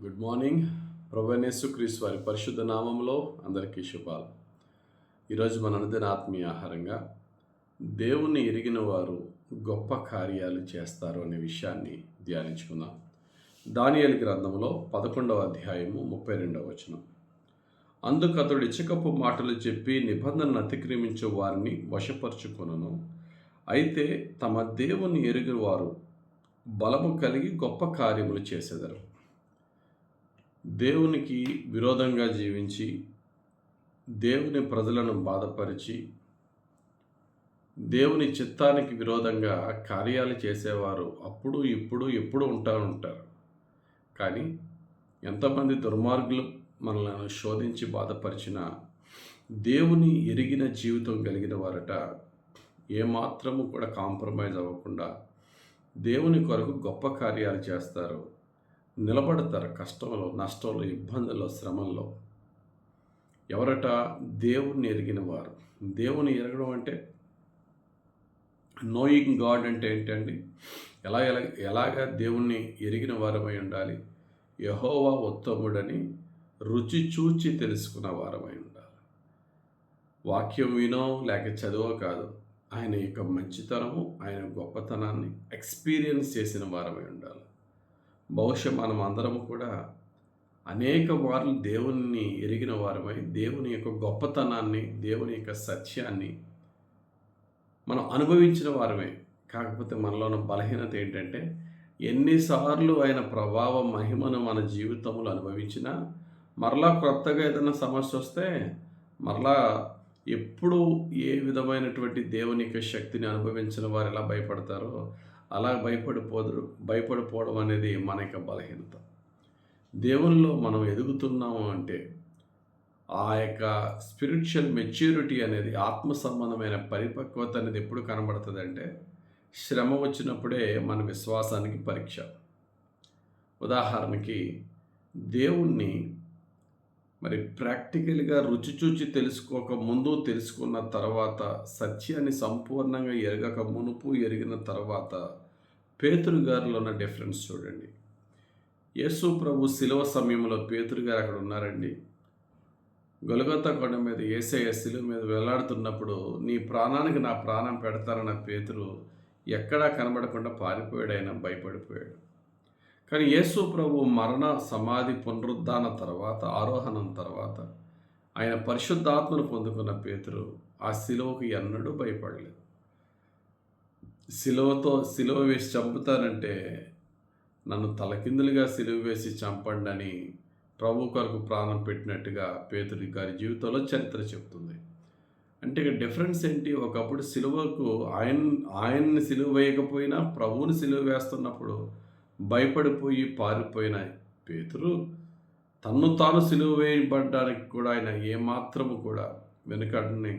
Good morning. ప్రభువైన యేసుక్రీస్తు వారి పరిశుద్ధ నామములో అందరికీ శుభాలు. ఈరోజు మన అనుదిన ఆత్మీయ ఆహారంగా దేవుణ్ణి ఎరిగిన వారు గొప్ప కార్యాలు చేస్తారు అనే విషయాన్ని ధ్యానించుకుందాం. దానియేలు గ్రంథంలో 11వ అధ్యాయము 32వ వచనం. అందుకు అతడు ఇచ్చకపు మాటలు చెప్పి నిబంధనను అతిక్రమించే వారిని వశపరుచుకొనును. అయితే తమ దేవుని ఎరిగిన వారు బలము కలిగి గొప్ప కార్యములు చేసెదరు. దేవునికి విరోధంగా జీవించి దేవుని ప్రజలను బాధపరిచి దేవుని చిత్తానికి విరోధంగా కార్యాలు చేసేవారు అప్పుడు ఇప్పుడు ఎప్పుడు ఉంటారు. కానీ ఎంతమంది దుర్మార్గులు మనల్ని శోధించి బాధపరిచిన దేవుని ఎరిగిన జీవితం కలిగిన వారట ఏమాత్రము కూడా కాంప్రమైజ్ అవ్వకుండా దేవుని కొరకు గొప్ప కార్యాలు చేస్తారు, నిలబడతారు. కష్టంలో, నష్టంలో, ఇబ్బందుల్లో, శ్రమల్లో. ఎవరట? దేవుణ్ణి ఎరిగిన వారు. దేవుని ఎరగడం అంటే, నోయింగ్ గాడ్ అంటే ఏంటండి? ఎలాగా దేవుణ్ణి ఎరిగిన వారమై ఉండాలి? యెహోవా ఉత్తముడని రుచి చూచి తెలుసుకున్న వారమై ఉండాలి. వాక్యం వినో లేక చదువో కాదు, ఆయన యొక్క మంచితనము, ఆయన గొప్పతనాన్ని ఎక్స్పీరియన్స్ చేసిన వారమై ఉండాలి. బహుశా మనం అందరము కూడా అనేక మార్లు దేవుణ్ణి ఎరిగిన వారమై దేవుని యొక్క గొప్పతనాన్ని, దేవుని యొక్క సత్యాన్ని మనం అనుభవించిన వారమే. కాకపోతే మనలో ఉన్న బలహీనత ఏంటంటే, ఎన్నిసార్లు ఆయన ప్రభావ మహిమను మన జీవితంలో అనుభవించినా మరలా కొత్తగా ఏదైనా సమస్య వస్తే మరలా ఎప్పుడు ఏ విధమైనటువంటి దేవుని యొక్క శక్తిని అనుభవించిన వారు ఎలా భయపడతారో అలా భయపడిపోవడం అనేది మన యొక్క బలహీనత. దేవునిలో మనం ఎదుగుతున్నాము అంటే ఆ యొక్క స్పిరిచువల్ మెచ్యూరిటీ అనేది, ఆత్మ సంబంధమైన పరిపక్వత అనేది ఎప్పుడు కనబడుతుంది అంటే, శ్రమ వచ్చినప్పుడే మన విశ్వాసానికి పరీక్ష. ఉదాహరణకి దేవుణ్ణి ప్రాక్టికల్గా రుచి చూచి తెలుసుకోక ముందు, తెలుసుకున్న తర్వాత, సత్యాన్ని సంపూర్ణంగా ఎరగక మునుపు ఎరిగిన తర్వాత పేతురు గారిలో ఉన్న డిఫరెన్స్ చూడండి. యేసు ప్రభు శిలువ సమయంలో పేతురు గారు అక్కడ ఉన్నారండి. గొలగొతా కొండ మీద యేసయ్య శిలువ మీద వేలాడుతున్నప్పుడు, నీ ప్రాణానికి నా ప్రాణం పెడతారన్న పేతురు ఎక్కడా కనబడకుండా పారిపోయాడు, ఆయన భయపడిపోయాడు. కానీ యేసు ప్రభు మరణ, సమాధి, పునరుద్ధాన తర్వాత, ఆరోహణం తర్వాత ఆయన పరిశుద్ధాత్మను పొందుకున్న పేతురు ఆ శిలువకు ఎన్నడూ భయపడలేదు. శిలువ వేసి చంపుతానంటే నన్ను తలకిందులుగా శిలువ వేసి చంపండి అని ప్రభు కొరకు ప్రాణం పెట్టినట్టుగా పేతురు గారి జీవితంలో చరిత్ర చెప్తుంది. అంటే ఇక డిఫరెన్స్ ఏంటి? ఒకప్పుడు శిలువకు ఆయన్ని సిలువ వేయకపోయినా ప్రభువుని సిలువ వేస్తున్నప్పుడు భయపడిపోయి పారిపోయిన పేతురు తన్ను తాను సిలువ వేయబడ్డానికి కూడా ఆయన ఏమాత్రము కూడా వెనుకడని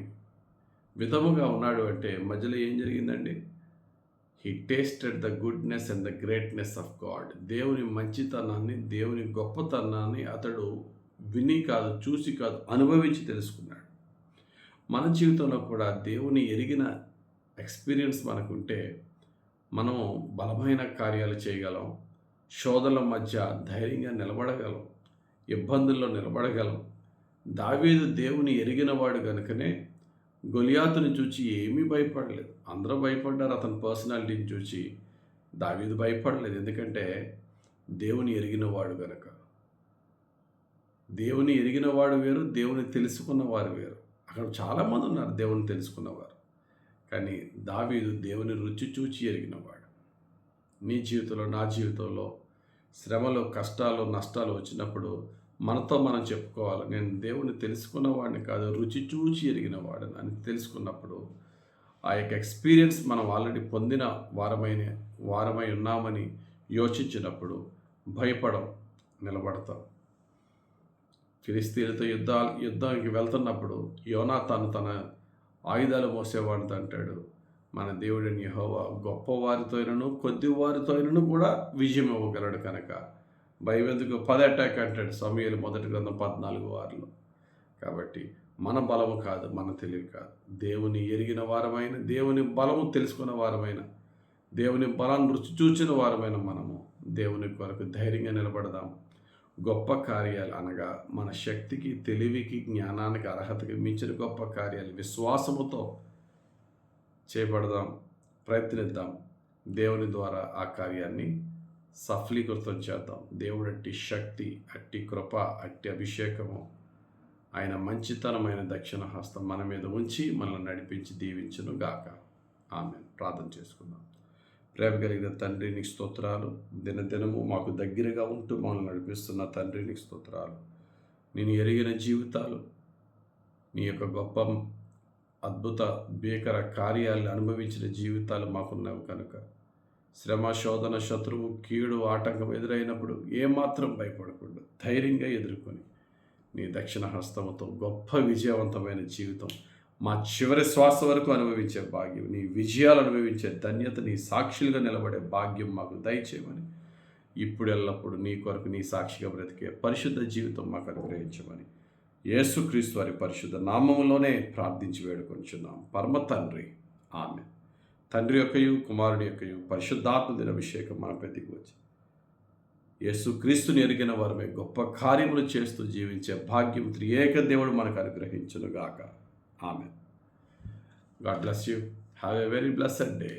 విధముగా ఉన్నాడు. అంటే మధ్యలో ఏం జరిగిందండి? He tasted the goodness and the greatness of God. దేవుని మంచితనాన్ని, దేవుని గొప్పతనాన్ని అతడు విని కాదు, చూసి కాదు, అనుభవించి తెలుసుకున్నాడు. మన జీవితంలో కూడా దేవుని ఎరిగిన ఎక్స్పీరియన్స్ మనకుంటే మనం బలమైన కార్యాలు చేయగలం, శోధనల మధ్య ధైర్యంగా నిలబడగలం, ఇబ్బందుల్లో నిలబడగలం. దావీదు దేవుని ఎరిగినవాడు కనుకనే గొలియాతుని చూచి ఏమీ భయపడలేదు. అందరూ భయపడ్డారు అతని పర్సనాలిటీని చూచి, దావీదు భయపడలేదు. ఎందుకంటే దేవుని ఎరిగినవాడు కనుక. దేవుని ఎరిగినవాడు వేరు, దేవుని తెలుసుకున్నవారు వేరు. అక్కడ చాలామంది ఉన్నారు దేవుని తెలుసుకున్నవారు. కానీ దావీదు దేవుని రుచి చూచి ఎరిగినవాడు. నీ జీవితంలో, నా జీవితంలో శ్రమలు, కష్టాలు, నష్టాలు వచ్చినప్పుడు మనతో మనం చెప్పుకోవాలి, నేను దేవుని తెలుసుకున్నవాడిని కాదు, రుచి చూచి ఎరిగినవాడిని అని తెలుసుకున్నప్పుడు ఆ యొక్క ఎక్స్పీరియన్స్ మనం ఆల్రెడీ పొందిన వారమై ఉన్నామని యోచించినప్పుడు భయపడం, నిలబడతాం. ఫిలిష్తీయులతో యుద్ధానికి వెళ్తున్నప్పుడు యోనాతాను తన ఆయుధాలు మోసేవాడితో అంటాడు, మన దేవుడిని యెహోవా గొప్పవారితోనూ కొద్దివారితోనూ కూడా విజయం ఇవ్వగలడు కనుక భయమెందుకు, 10 అటాక్ అంటాడు సమూయేలు 1 గ్రంథం 14:6. కాబట్టి మన బలము కాదు, మన తెలివి కాదు, దేవుని ఎరిగిన వారమైన, దేవుని బలము తెలుసుకున్న వారమైన, దేవుని బలాన్ని రుచి చూచిన వారమైన మనము దేవుని కొరకు ధైర్యంగా నిలబడదాం. గొప్ప కార్యాలు అనగా మన శక్తికి, తెలివికి, జ్ఞానానికి, అర్హతకి మించిన గొప్ప కార్యాలు విశ్వాసముతో చేపడదాం, ప్రయత్నిద్దాం. దేవుని ద్వారా ఆ కార్యాన్ని సఫలీకృతం చేద్దాం. దేవుడు అట్టి శక్తి, అట్టి కృప, అట్టి అభిషేకము, ఆయన మంచితనమైన దక్షిణ హస్తం మన మీద ఉంచి మనల్ని నడిపించి దీవించును గాక. ఆమేన్. ప్రార్థన చేసుకుందాం. ప్రేమ కలిగిన తండ్రి, నీకు స్తోత్రాలు. దినదినము మాకు దగ్గరగా ఉంటూ మమ్మల్ని నడిపిస్తున్న తండ్రి, నీకు స్తోత్రాలు. నేను ఎరిగిన జీవితాలు, నీ యొక్క గొప్ప అద్భుత భీకర కార్యాలను అనుభవించిన జీవితాలు మాకున్నావు కనుక శ్రమ, శోధన, శత్రువు, కీడు, ఆటంకం ఎదురైనప్పుడు ఏమాత్రం భయపడకుండా ధైర్యంగా ఎదుర్కొని నీ దక్షిణ హస్తముతో గొప్ప విజయవంతమైన జీవితం మా చివరి శ్వాస వరకు అనుభవించే భాగ్యం, నీ విజయాలు అనుభవించే ధన్యత, నీ సాక్షులుగా నిలబడే భాగ్యం మాకు దయచేయమని, ఇప్పుడు ఎల్లప్పుడు నీ కొరకు నీ సాక్షిగా బ్రతికే పరిశుద్ధ జీవితం మాకు అనుగ్రహించమని యేసుక్రీస్తు వారి పరిశుద్ధ నామములోనే ప్రార్థించి వేడుకొంచున్నాం పరమ తండ్రి. ఆమేన్. తండ్రి యొక్కయు, కుమారుడి యొక్కయు, పరిశుద్ధాత్మ దిన అభిషేకం మన ప్రతికి వచ్చి యేసుక్రీస్తుని ఎరిగిన వారమే గొప్ప కార్యములు చేస్తూ జీవించే భాగ్యం త్రియేక దేవుడు మనకు అనుగ్రహించునుగాక. Amen. God bless you. Have a very blessed day.